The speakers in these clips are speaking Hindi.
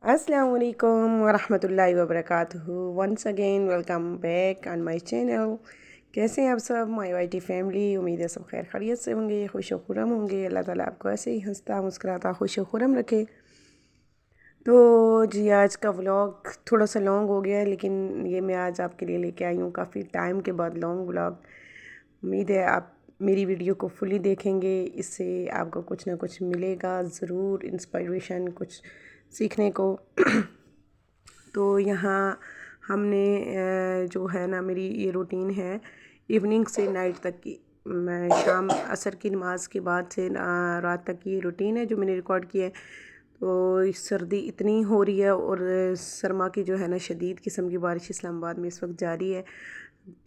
अस्सलाम वालेकुम वरहमतुल्लाहि वबरकातुहू। Once again welcome back on my channel. कैसे हैं आप सब माय वाइटी फैमिली? उम्मीद है सब खैर खैरियत से होंगे, खुश व खुरम होंगे। अल्लाह ताला आपको ऐसे ही हंसता मुस्कुराता खुश व खुरम रखे। तो जी आज का व्लॉग थोड़ा सा लॉन्ग हो गया है, लेकिन ये मैं आज आपके लिए लेके आई हूँ काफ़ी टाइम के बाद लॉन्ग व्लॉग। उम्मीद है आप मेरी वीडियो को फुली देखेंगे, इससे आपको कुछ ना कुछ मिलेगा ज़रूर, इंस्पिरेशन कुछ सीखने को। तो यहाँ हमने जो है ना, मेरी ये रूटीन है इवनिंग से नाइट तक की। मैं शाम असर की नमाज़ के बाद से रात तक की रूटीन है जो मैंने रिकॉर्ड किया है। तो सर्दी इतनी हो रही है और सरमा की जो है ना शदीद किस्म की बारिश इस्लामाबाद में इस वक्त जारी है।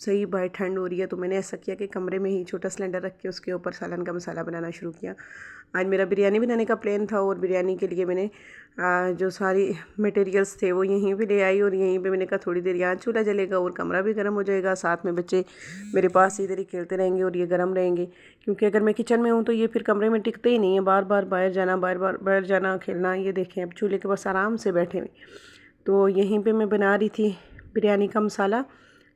सही बाहर ठंड हो रही है, तो मैंने ऐसा किया कि कमरे में ही छोटा सिलेंडर रख के उसके ऊपर सालन का मसाला बनाना शुरू किया। आज मेरा बिरयानी बनाने का प्लान था और बिरयानी के लिए मैंने जो सारी मटेरियल्स थे वो यहीं पे ले आई और यहीं पे मैंने कहा थोड़ी देर यहाँ चूल्हा जलेगा और कमरा भी गर्म हो जाएगा, साथ में बच्चे मेरे पास इधर ही खेलते रहेंगे और ये गर्म रहेंगे। क्योंकि अगर मैं किचन में हूँ तो ये फिर कमरे में टिकते ही नहीं है, बार बार बाहर जाना, बार बार बाहर जाना, खेलना। ये देखें अब चूल्हे के पास आराम से बैठे हुए। तो यहीं पर मैं बना रही थी बिरयानी का मसाला।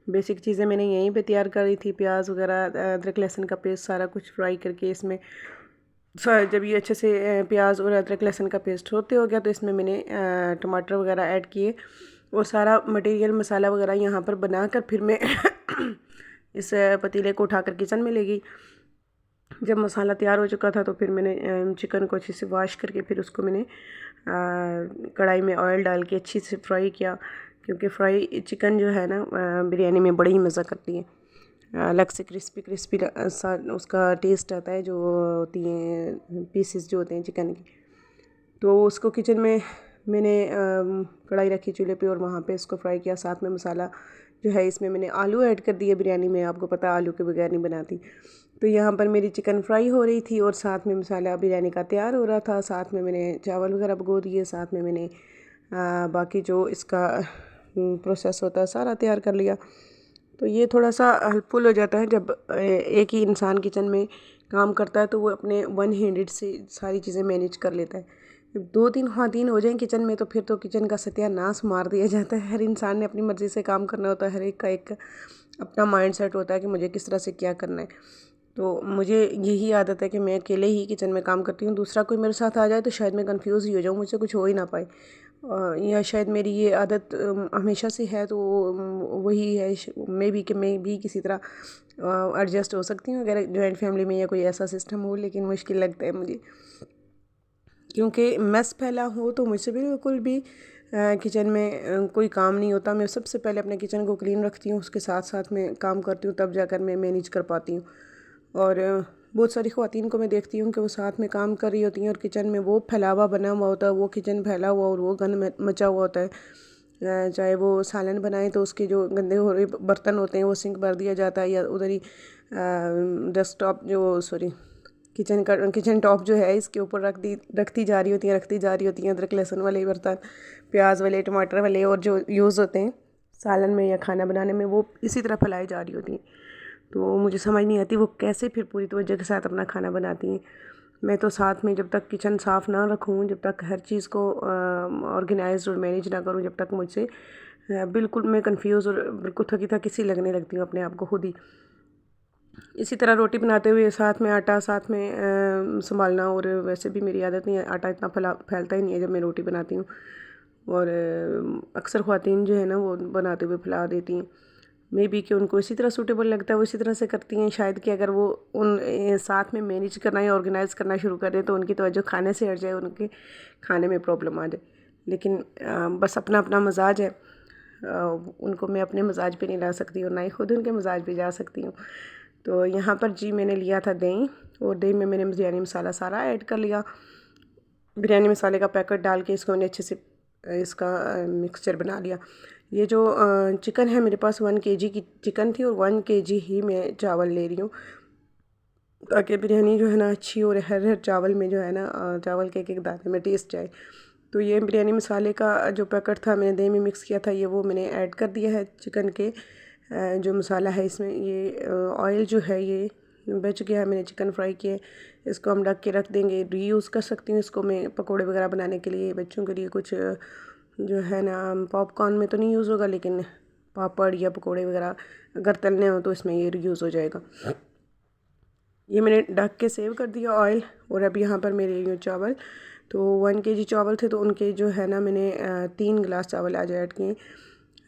बेसिक चीज़ें मैंने यहीं पे तैयार करी थी, प्याज वगैरह, अदरक लहसुन का पेस्ट, सारा कुछ फ्राई करके इसमें जब ये अच्छे से प्याज और अदरक लहसुन का पेस्ट होते हो गया तो इसमें मैंने टमाटर वगैरह ऐड किए और सारा मटेरियल मसाला वगैरह यहाँ पर बनाकर फिर मैं इस पतीले को उठाकर किचन में ले गई। जब मसाला तैयार हो चुका था तो फिर मैंने चिकन को अच्छे से वॉश करके फिर उसको मैंने कढ़ाई में ऑयल डाल के अच्छी से फ्राई किया। क्योंकि फ्राई चिकन जो है ना बिरयानी में बड़ी ही मज़ा करती है, अलग से क्रिस्पी क्रिस्पी सा उसका टेस्ट आता है जो होती हैं पीसेस जो होते हैं चिकन की। तो उसको किचन में मैंने कढ़ाई रखी चूल्हे पे और वहाँ पे इसको फ्राई किया। साथ में मसाला जो है इसमें मैंने आलू ऐड कर दिए, बिरयानी में आपको पता है आलू के बगैर नहीं बनाती। तो यहाँ पर मेरी चिकन फ्राई हो रही थी और साथ में मसाला बिरयानी का तैयार हो रहा था। साथ में मैंने चावल वगैरह भिगो दिए, साथ में मैंने बाकी जो इसका प्रोसेस होता है सारा तैयार कर लिया। तो ये थोड़ा सा हेल्पफुल हो जाता है जब एक ही इंसान किचन में काम करता है तो वो अपने वन हैंडेड से सारी चीज़ें मैनेज कर लेता है। जब दो तीन ख़वातीन हो जाएं किचन में तो फिर तो किचन का सत्यानाश मार दिया जाता है। हर इंसान ने अपनी मर्ज़ी से काम करना होता है, हर एक का एक अपना माइंड सेट होता है कि मुझे किस तरह से क्या करना है। तो मुझे यही आदत है कि मैं अकेले ही किचन में काम करती हूँ। दूसरा कोई मेरे साथ आ जाए तो शायद मैं कंफ्यूज ही हो जाऊँ, मुझसे कुछ हो ही ना पाए। या शायद मेरी ये आदत हमेशा से है, तो वही है मे बी कि मैं भी किसी तरह एडजस्ट हो सकती हूँ अगर जॉइंट फैमिली में या कोई ऐसा सिस्टम हो। लेकिन मुश्किल लगता है मुझे, क्योंकि मैस फैला हो तो मुझसे बिल्कुल भी किचन में कोई काम नहीं होता। मैं सबसे पहले अपने किचन को क्लीन रखती हूँ, उसके साथ साथ मैं काम करती हूँ, तब जाकर मैं मैनेज कर पाती हूँ। और बहुत सारी ख़वातीन को मैं देखती हूँ कि वो साथ में काम कर रही होती हैं और किचन में वो फैलावा बना हुआ होता है, वो किचन फैला हुआ और वो गंद मचा हुआ होता है। चाहे वो सालन बनाए तो उसके जो गंदे हो रहे बर्तन होते हैं वो सिंक भर दिया जाता है, या उधर ही डेस्कटॉप जो सॉरी किचन टॉप जो है इसके ऊपर रखती जा रही होती हैं अदरक लहसुन वाले बर्तन, प्याज वाले, टमाटर वाले और जो यूज़ होते हैं सालन में या खाना बनाने में, वो इसी तरह फैलाई जा रही होती हैं। तो मुझे समझ नहीं आती वो कैसे फिर पूरी तवज्जो के साथ अपना खाना बनाती हैं। मैं तो साथ में जब तक किचन साफ़ ना रखूँ, जब तक हर चीज़ को ऑर्गेनाइज्ड और मैनेज ना करूँ, जब तक मुझसे बिल्कुल मैं कंफ्यूज और बिल्कुल थकी थकी सी लगने लगती हूँ अपने आप को खुद ही। इसी तरह रोटी बनाते हुए साथ में आटा साथ में संभालना, और वैसे भी मेरी आदत नहीं है, आटा इतना फैलता ही नहीं है जब मैं रोटी बनाती हूँ। और अक्सर ख़वातीन जो है ना वो बनाते हुए फैला देती हैं। मे बी कि उनको इसी तरह सूटेबल लगता है वो इसी तरह से करती हैं। शायद कि अगर वो उन साथ में मैनेज करना या ऑर्गेनाइज़ करना शुरू कर दें तो उनकी तवज्जो खाने से हट जाए, उनके खाने में प्रॉब्लम आ जाए। लेकिन बस अपना अपना मजाज है, उनको मैं अपने मजाज पे नहीं ला सकती और ना ही खुद उनके मजाज पे जा सकती हूँ। तो यहाँ पर जी मैंने लिया था दही, और दही में मैंने बिरयानी मसाला सारा ऐड कर लिया। बिरयानी मसाले का पैकेट डाल के इसको मैंने अच्छे से इसका मिक्सचर बना लिया। ये जो चिकन है मेरे पास 1 kg की चिकन थी और 1 kg ही मैं चावल ले रही हूँ, ताकि बिरयानी जो है ना अच्छी और हर हर चावल में जो है ना चावल के एक एक दाने में टेस्ट जाए। तो ये बिरयानी मसाले का जो पैकेट था मैंने दही में मिक्स किया था, ये वो मैंने ऐड कर दिया है चिकन के जो मसाला है इसमें। ये ऑयल जो है ये बच गया, मैंने चिकन फ्राई किया, इसको हम ढक के रख देंगे। रीयूज़ कर सकती हूँ इसको मैं पकोड़े वगैरह बनाने के लिए, बच्चों के लिए कुछ जो है ना पॉपकॉर्न में तो नहीं यूज़ होगा, लेकिन पापड़ या पकोड़े वगैरह अगर तलने हो तो इसमें ये यूज़ हो जाएगा। ये मैंने ढक के सेव कर दिया ऑयल। और अब यहाँ पर मेरे ये चावल, तो 1 केजी चावल थे, तो उनके जो है ना मैंने 3 गिलास चावल आज ऐड किए।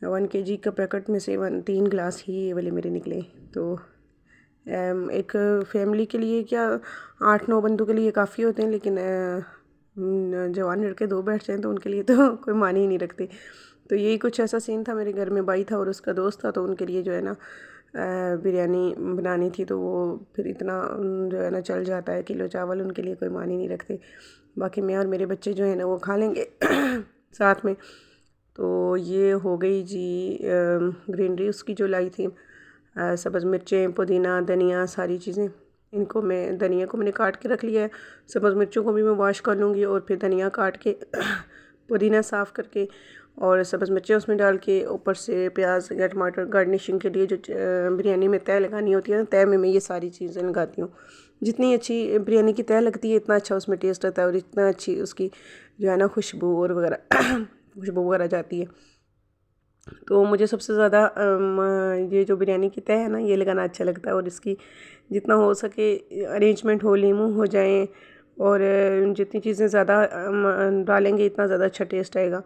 1 केजी का पैकेट में से 3 गिलास ही ये वाले मेरे निकले। तो एक फैमिली के लिए क्या 8-9 बंदों के लिए काफ़ी होते हैं, लेकिन जवान लड़के 2 बैठ जाएँ तो उनके लिए तो कोई मानी ही नहीं रखते। तो यही कुछ ऐसा सीन था। मेरे घर में भाई था और उसका दोस्त था, तो उनके लिए जो है ना बिरयानी बनानी थी, तो वो फिर इतना जो है ना चल जाता है, किलो चावल उनके लिए कोई मानी नहीं रखते। बाकी मैं और मेरे बच्चे जो है ना वो खा लेंगे साथ में। तो ये हो गई जी ग्रीनरी उसकी जो लाई थी, सब्ज़ मिर्चें, पुदीना, धनिया, सारी चीज़ें। इनको मैं धनिया को मैंने काट के रख लिया है, सब्ज़ मिर्चों को भी मैं वॉश कर लूँगी, और फिर धनिया काट के पुदीना साफ़ करके और सब्ज़ मिर्चें उसमें डाल के ऊपर से प्याज या टमाटर गार्निशिंग के लिए जो बिरयानी में तय लगानी होती है ना, तय में मैं ये सारी चीज़ें लगाती हूँ। जितनी अच्छी बिरयानी की तय लगती है इतना अच्छा उसमें टेस्ट आता है, और इतना अच्छी उसकी जो है ना खुशबू और वगैरह खुशबू वगैरह जाती है। तो मुझे सबसे ज़्यादा ये जो बिरयानी की तय है ना ये लगाना अच्छा लगता है, और इसकी जितना हो सके अरेंजमेंट हो, लीमू हो जाए, और जितनी चीज़ें ज़्यादा डालेंगे इतना ज़्यादा अच्छा टेस्ट आएगा।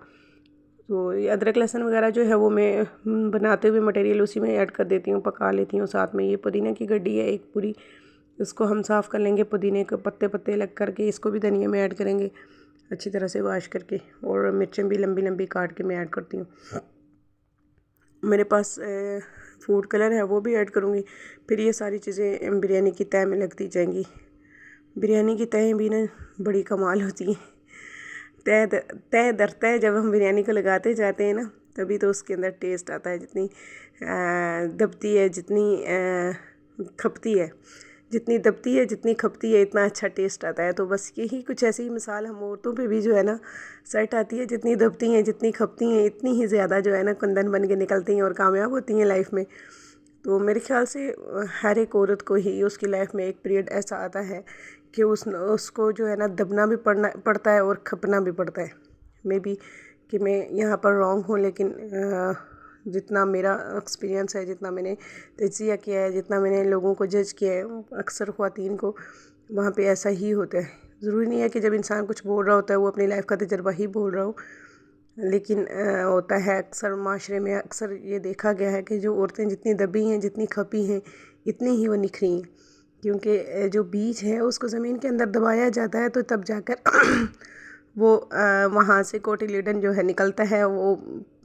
तो ये अदरक लहसुन वगैरह जो है वो मैं बनाते हुए मटेरियल उसी में ऐड कर देती हूँ, पका लेती हूँ साथ में। ये पुदीने की गड्डी है एक पूरी, इसको हम साफ़ कर लेंगे, पुदीने के पत्ते पत्ते अलग करके इसको भी धनिया में ऐड करेंगे अच्छी तरह से वॉश करके, और मिर्चें भी लंबी लंबी काट के मैं ऐड करती हूँ। मेरे पास फूड कलर है वो भी ऐड करूँगी। फिर ये सारी चीज़ें बिरयानी की तय में लगती जाएंगी। बिरयानी की तय भी ना बड़ी कमाल होती हैं। तय दर तय जब हम बिरयानी को लगाते जाते हैं ना, तभी तो उसके अंदर टेस्ट आता है। जितनी दबती है, जितनी खपती है, जितनी दबती है, जितनी खपती है, इतना अच्छा टेस्ट आता है। तो बस यही कुछ ऐसी ही मिसाल हम औरतों पे भी जो है ना सेट आती है। जितनी दबती हैं, जितनी खपती हैं, इतनी ही ज़्यादा जो है ना कुंदन बन के निकलती हैं और कामयाब होती हैं लाइफ में। तो मेरे ख्याल से हर एक औरत को ही उसकी लाइफ में एक पीरियड ऐसा आता है कि उसको जो है ना दबना भी पड़ता है और खपना भी पड़ता है। मे बी कि मैं यहाँ पर रॉन्ग हूँ, लेकिन जितना मेरा एक्सपीरियंस है, जितना मैंने तजिया किया है, जितना मैंने लोगों को जज किया है, अक्सर ख़वातीन को वहाँ पे ऐसा ही होता है। ज़रूरी नहीं है कि जब इंसान कुछ बोल रहा होता है वो अपनी लाइफ का तजर्बा ही बोल रहा हो, लेकिन होता है अक्सर माशरे में अक्सर ये देखा गया है कि जो औरतें जितनी दबी हैं, जितनी खपी हैं, इतनी ही वो निखरी हैं। क्योंकि जो बीज है उसको ज़मीन के अंदर दबाया जाता है, तो तब जाकर वो वहाँ से कोटिलेडन जो है निकलता है, वो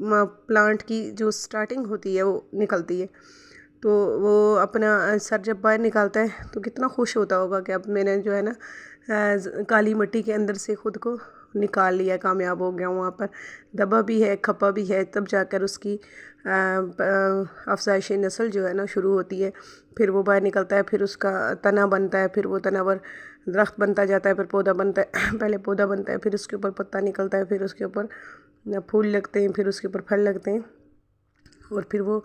प्लांट की जो स्टार्टिंग होती है वो निकलती है। तो वो अपना सर जब बाहर निकालता है तो कितना खुश होता होगा कि अब मैंने जो है ना काली मिट्टी के अंदर से ख़ुद को निकाल लिया, कामयाब हो गया। वहाँ पर दबा भी है, खपा भी है, तब जाकर उसकी अफज़ाइश नस्ल जो है ना शुरू होती है। फिर वो बाहर निकलता है, फिर उसका तना बनता है, फिर वो तना पर दरख्त बनता जाता है, फिर पौधा बनता है पहले पौधा बनता है, फिर उसके ऊपर पत्ता निकलता है, फिर उसके ऊपर फूल लगते हैं, फिर उसके ऊपर फल लगते हैं, और फिर वो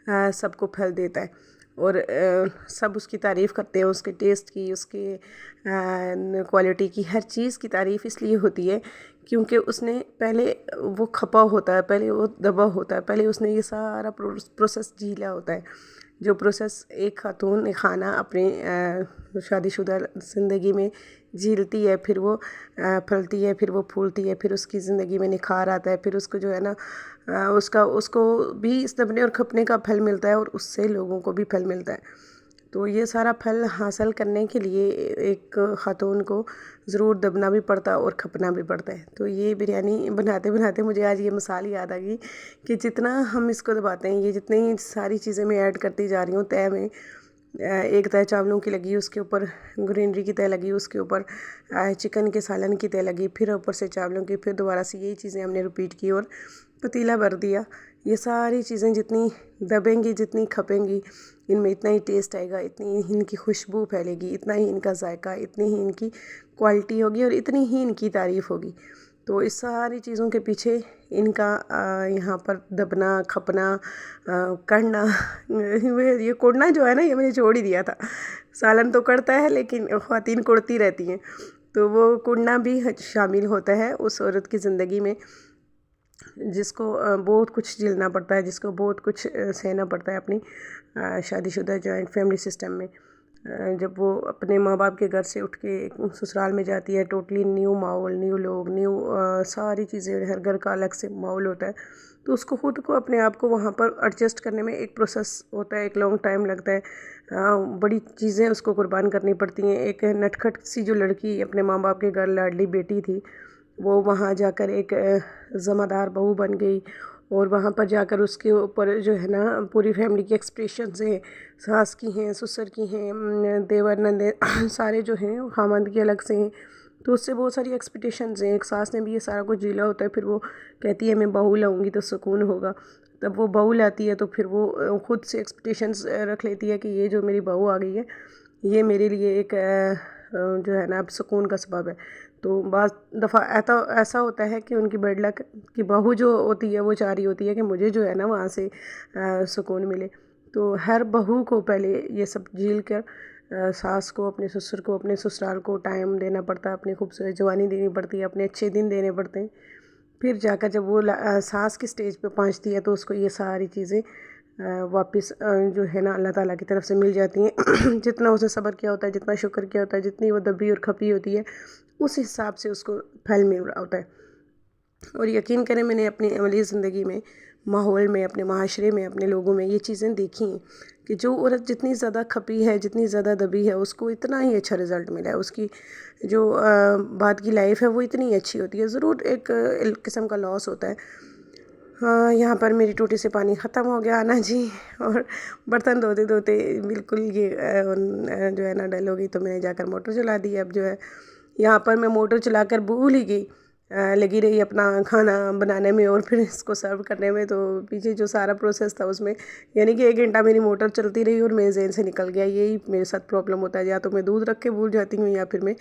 सबको फल देता है। और सब उसकी तारीफ़ करते हैं, उसके टेस्ट की, उसके क्वालिटी की, हर चीज़ की तारीफ़ इसलिए होती है क्योंकि उसने पहले वो खपा होता है, पहले वो दबा होता है, पहले उसने ये सारा प्रोसेस झीला होता है। जो प्रोसेस एक खातून एक खाना अपने शादीशुदा ज़िंदगी में झीलती है, फिर वो फलती है, फिर वो फूलती है, फिर उसकी ज़िंदगी में निखार आता है, फिर उसको जो है ना उसको भी इस दबने और खपने का फल मिलता है, और उससे लोगों को भी फल मिलता है। तो ये सारा फल हासिल करने के लिए एक ख़ातून को ज़रूर दबना भी पड़ता है और खपना भी पड़ता है। तो ये बिरयानी बनाते बनाते मुझे आज ये मिसाल याद आ गई कि जितना हम इसको दबाते हैं, ये जितनी सारी चीज़ें मैं ऐड करती जा रही हूँ तय में, एक तय चावलों की लगी, उसके ऊपर ग्रीनरी की तय लगी, उसके ऊपर चिकन के सालन की तय लगी, फिर ऊपर से चावलों की, फिर दोबारा से यही चीज़ें हमने रिपीट की और पतीला भर दिया। ये सारी चीज़ें जितनी दबेंगी, जितनी खपेंगी, इनमें इतना ही टेस्ट आएगा, इतनी ही इनकी खुशबू फैलेगी, इतना ही इनका जायका, इतनी ही इनकी क्वालिटी होगी, और इतनी ही इनकी तारीफ़ होगी। तो इस सारी चीज़ों के पीछे इनका यहाँ पर दबना खपना करना ये कुड़ना जो है ना, ये मैंने छोड़ ही दिया था। सालन तो कड़ता है लेकिन ख़वातीन कुड़ती रहती हैं, तो वो कुड़ना भी शामिल होता है उस औरत की ज़िंदगी में, जिसको बहुत कुछ झेलना पड़ता है, जिसको बहुत कुछ सहना पड़ता है अपनी शादीशुदा जॉइंट फैमिली सिस्टम में। जब वो अपने माँ बाप के घर से उठ के ससुराल में जाती है, टोटली न्यू माहौल, न्यू लोग, न्यू सारी चीज़ें, हर घर का अलग से माहौल होता है, तो उसको खुद को अपने आप को वहाँ पर एडजस्ट करने में एक प्रोसेस होता है, एक लॉन्ग टाइम लगता है। बड़ी चीज़ें उसको कुर्बान करनी पड़ती हैं। एक नटखट सी जो लड़की अपने माँ बाप के घर लाडली बेटी थी, वो वहाँ जाकर एक ज़िम्मेदार बहू बन गई, और वहाँ पर जाकर उसके ऊपर जो है ना पूरी फैमिली की एक्सपेक्टेशंस हैं, सास की हैं, ससुर की हैं, देवर नंदे सारे जो हैं खामंद के अलग से हैं, तो उससे बहुत सारी एक्सपेक्टेशंस हैं। एक सास ने भी ये सारा कुछ झेला होता है, फिर वो कहती है मैं बहू लाऊंगी तो सुकून होगा। तब वो बहू लाती है तो फिर वो खुद से एक्सपेक्टेशंस रख लेती है कि ये जो मेरी बहू आ गई है, ये मेरे लिए एक जो है ना अब सुकून का सबब है। तो बाज़ दफ़ा ऐसा होता है कि उनकी बैड लक की बहू जो होती है वो चाह रही होती है कि मुझे जो है ना वहाँ से सुकून मिले। तो हर बहू को पहले ये सब झेल कर सास को, अपने ससुर को, अपने ससुराल को टाइम देना पड़ता है, अपनी खूबसूरत जवानी देनी पड़ती है, अपने अच्छे दिन देने पड़ते हैं। फिर जाकर जब वो सास की स्टेज पे पहुंचती है तो उसको ये सारी चीज़ें वापस जो है ना अल्लाह ताला की तरफ से मिल जाती हैं। जितना उसने सब्र किया होता है, जितना शुक्र किया होता है, जितनी वो दबी और खपी होती है, उस हिसाब से उसको फल मिल रहा होता है। और यकीन करें, मैंने अपनी अमली ज़िंदगी में, माहौल में, अपने माशरे में, अपने लोगों में ये चीज़ें देखी हैं कि जो औरत जितनी ज़्यादा खपी है, जितनी ज़्यादा दबी है, उसको इतना ही अच्छा रिज़ल्ट मिला है। उसकी जो बाद की लाइफ है वो इतनी अच्छी होती है। ज़रूर एक किस्म का लॉस होता है। हाँ, यहाँ पर मेरी टूटी से पानी ख़त्म हो गया ना जी, और बर्तन धोते धोते बिल्कुल ये जो है ना डल हो गई, तो मैंने जाकर मोटर चला दी। अब जो है यहाँ पर मैं मोटर चलाकर भूल ही गई, लगी रही अपना खाना बनाने में और फिर इसको सर्व करने में। तो पीछे जो सारा प्रोसेस था उसमें यानी कि 1 घंटा मेरी मोटर चलती रही और मेरे ज़हन से निकल गया। यही मेरे साथ प्रॉब्लम होता है, या तो मैं दूध रख के भूल जाती हूँ या फिर मैं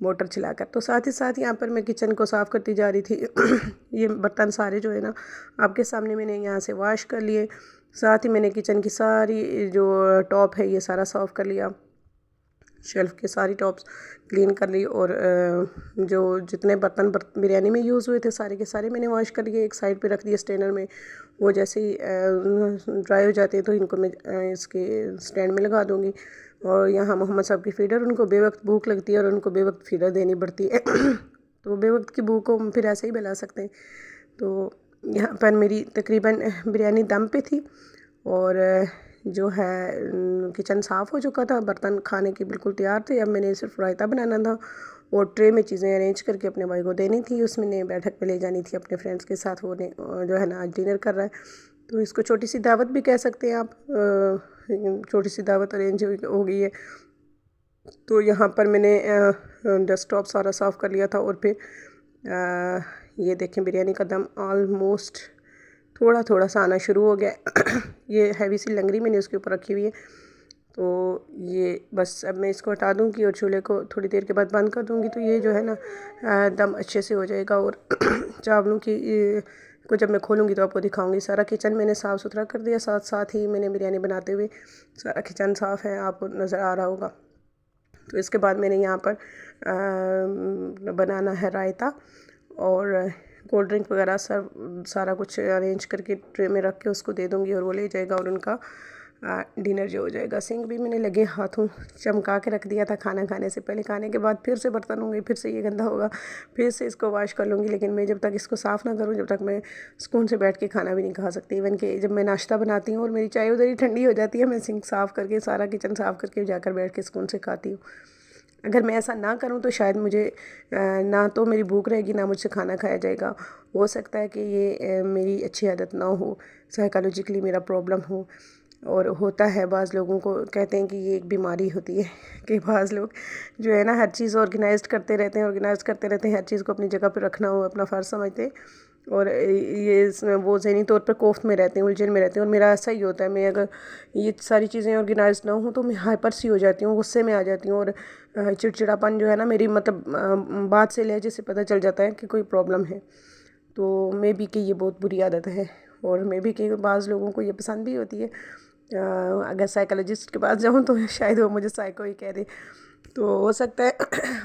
मोटर चलाकर। तो साथ ही साथ यहाँ पर मैं किचन को साफ़ करती जा रही थी। ये बर्तन सारे जो है ना आपके सामने मैंने यहाँ से वॉश कर लिए। साथ ही मैंने किचन की सारी जो टॉप है ये सारा साफ़ कर लिया, शेल्फ़ के सारी टॉप्स क्लीन कर ली, और जो जितने बर्तन बिरयानी में यूज़ हुए थे सारे के सारे मैंने वॉश कर लिए, एक साइड पे रख दिए स्ट्रेनर में। वो जैसे ही ड्राई हो जाते हैं तो इनको मैं इसके स्टैंड में लगा दूँगी। और यहाँ मोहम्मद साहब की फ़ीडर, उनको बेवक्त भूख लगती है और उनको बेवक्त फ़ीडर देनी पड़ती है। तो बेवक्त की भूख को हम फिर ऐसे ही मिला सकते हैं। तो यहाँ पर मेरी तकरीबन बिरयानी दम पे थी, और जो है किचन साफ़ हो चुका था, बर्तन खाने के बिल्कुल तैयार थे। अब मैंने सिर्फ रायता बनाना था और ट्रे में चीज़ें अरेंज करके अपने भाई को देनी थी। उसमें ने बैठक पे ले जानी थी अपने फ्रेंड्स के साथ। वो ने जो है ना आज डिनर कर रहा है, तो इसको छोटी सी दावत भी कह सकते हैं आप। छोटी सी दावत अरेंज हो गई है। तो यहाँ पर मैंने डेस्कटॉप सारा साफ़ कर लिया था, और फिर ये देखें बिरयानी का दम ऑलमोस्ट थोड़ा थोड़ा सा आना शुरू हो गया। ये हैवी सी लंगड़ी मैंने उसके ऊपर रखी हुई है, तो ये बस अब मैं इसको हटा दूँगी और चूल्हे को थोड़ी देर के बाद बंद कर दूँगी। तो ये जो है ना दम अच्छे से हो जाएगा। और चावलों की को जब मैं खोलूँगी तो आपको दिखाऊँगी। सारा किचन मैंने साफ़ सुथरा कर दिया, साथ साथ ही मैंने बिरयानी बनाते हुए सारा किचन साफ़ है, आपको नज़र आ रहा होगा। तो इसके बाद मैंने यहाँ पर बनाना है रायता, और कोल्ड ड्रिंक वगैरह सारा कुछ अरेंज करके ट्रे में रख के उसको दे दूँगी, और वो ले जाएगा और उनका डिनर जो हो जाएगा। सिंक भी मैंने लगे हाथों चमका के रख दिया था खाना खाने से पहले। खाने के बाद फिर से बर्तन होंगे, फिर से ये गंदा होगा, फिर से इसको वॉश कर लूँगी। लेकिन मैं जब तक इसको साफ़ ना करूँ, जब तक मैं सुकून से बैठ के खाना भी नहीं खा सकती। इवन कि जब मैं नाश्ता बनाती हूँ और मेरी चाय उधर ही ठंडी हो जाती है, मैं सिंक साफ़ करके सारा किचन साफ़ करके जाकर बैठ के सुकून से खाती हूँ। अगर मैं ऐसा ना करूँ तो शायद मुझे ना तो मेरी भूख रहेगी, ना मुझसे खाना खाया जाएगा। हो सकता है कि ये मेरी अच्छी आदत ना हो, साइकोलॉजिकली मेरा प्रॉब्लम हो। और होता है बाज़ लोगों को, कहते हैं कि ये एक बीमारी होती है कि बाज़ लोग जो है ना हर चीज़ ऑर्गेनाइज़ करते रहते हैं, हर चीज़ को अपनी जगह पर रखना हो अपना फ़र्ज़ समझते हैं। और वो ज़हनी तौर पर कोफ्त में रहते हैं, उलझन में रहते हैं। और मेरा ऐसा ही होता है, मैं अगर ये सारी चीज़ें ऑर्गेनाइज ना हूँ तो मैं हाइपर सी हो जाती हूँ, गुस्से में आ जाती हूँ। और चिड़चिड़ापन जो है ना मेरी मतलब बात से लहजे से पता चल जाता है कि कोई प्रॉब्लम है। तो मे बी कि ये बहुत बुरी आदत है, और मे बी कि बाज़ लोगों को ये पसंद भी होती है। अगर साइकोलॉजिस्ट के पास जाऊँ तो शायद वो मुझे साइको ही कह दे। तो हो सकता है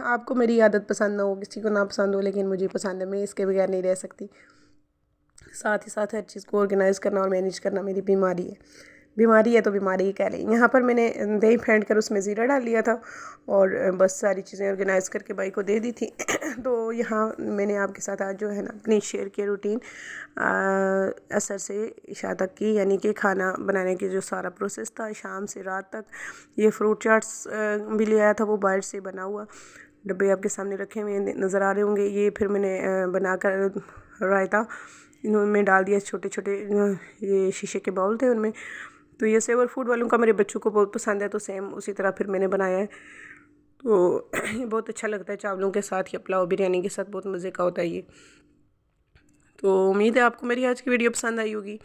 आपको मेरी आदत पसंद ना हो, किसी को ना पसंद हो, लेकिन मुझे पसंद है, मैं इसके बगैर नहीं रह सकती। साथ ही साथ हर चीज़ को ऑर्गेनाइज़ करना और मैनेज करना मेरी बीमारी है। बीमारी है तो बीमारी ही कह लें। यहाँ पर मैंने दही फेंट कर उसमें ज़ीरा डाल लिया था और बस सारी चीज़ें ऑर्गेनाइज़ करके भाई को दे दी थी। तो यहाँ मैंने आपके साथ आज जो है ना अपनी शेयर की रूटीन असर से इशा तक की, यानी कि खाना बनाने की जो सारा प्रोसेस था शाम से रात तक। ये फ्रूट चाट्स भी ले आया था वो बाहर से बना हुआ, डब्बे आपके सामने रखे हुए नज़र आ रहे होंगे। ये फिर मैंने बनाकर रायता इनमें डाल दिया, छोटे छोटे ये शीशे के बाउल थे उनमें। तो ये सेवर फूड वालों का मेरे बच्चों को बहुत पसंद है, तो सेम उसी तरह फिर मैंने बनाया है। तो ये बहुत अच्छा लगता है चावलों के साथ या पुलाव बिरयानी के साथ, बहुत मज़े का होता है ये। तो उम्मीद है आपको मेरी आज की वीडियो पसंद आई होगी।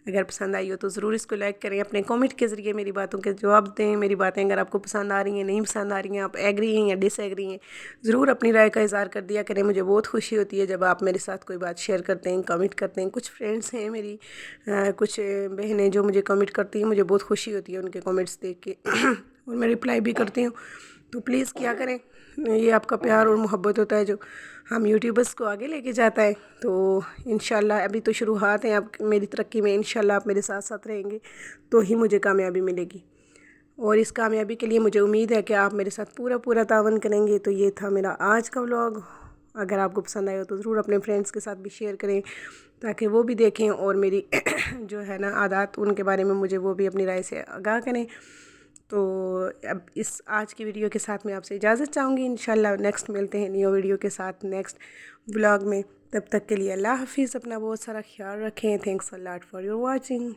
अगर पसंद आई हो तो ज़रूर इसको लाइक करें, अपने कमेंट के ज़रिए मेरी बातों के जवाब दें। मेरी बातें अगर आपको पसंद आ रही हैं, नहीं पसंद आ रही हैं, आप एग्री हैं या डिसएग्री हैं, ज़रूर अपनी राय का इज़हार कर दिया करें। मुझे बहुत खुशी होती है जब आप मेरे साथ कोई बात शेयर करते हैं, कमेंट करते हैं। कुछ फ्रेंड्स हैं मेरी, कुछ बहनें जो मुझे कमेंट करती हैं, मुझे बहुत खुशी होती है उनके कमेंट्स देख के और मैं रिप्लाई भी करती हूँ। तो प्लीज़ क्या करें, ये आपका प्यार और मोहब्बत होता है जो हम यूट्यूबर्स को आगे लेके जाता है। तो इंशाल्लाह अभी तो शुरुआत है आप मेरी तरक्की में, इंशाल्लाह आप मेरे साथ साथ रहेंगे तो ही मुझे कामयाबी मिलेगी। और इस कामयाबी के लिए मुझे उम्मीद है कि आप मेरे साथ पूरा पूरा तावन करेंगे। तो ये था मेरा आज का व्लॉग। अगर आपको पसंद आया तो ज़रूर अपने फ्रेंड्स के साथ भी शेयर करें ताकि वो भी देखें और मेरी जो है ना आदत उनके बारे में मुझे वो भी अपनी राय से आगाह करें। तो अब इस आज की वीडियो के साथ मैं आपसे इजाज़त चाहूँगी। इंशाल्लाह नेक्स्ट मिलते हैं न्यू वीडियो के साथ नेक्स्ट व्लॉग में। तब तक के लिए अल्लाह हाफिज़, अपना बहुत सारा ख्याल रखें। Thanks a lot for your watching.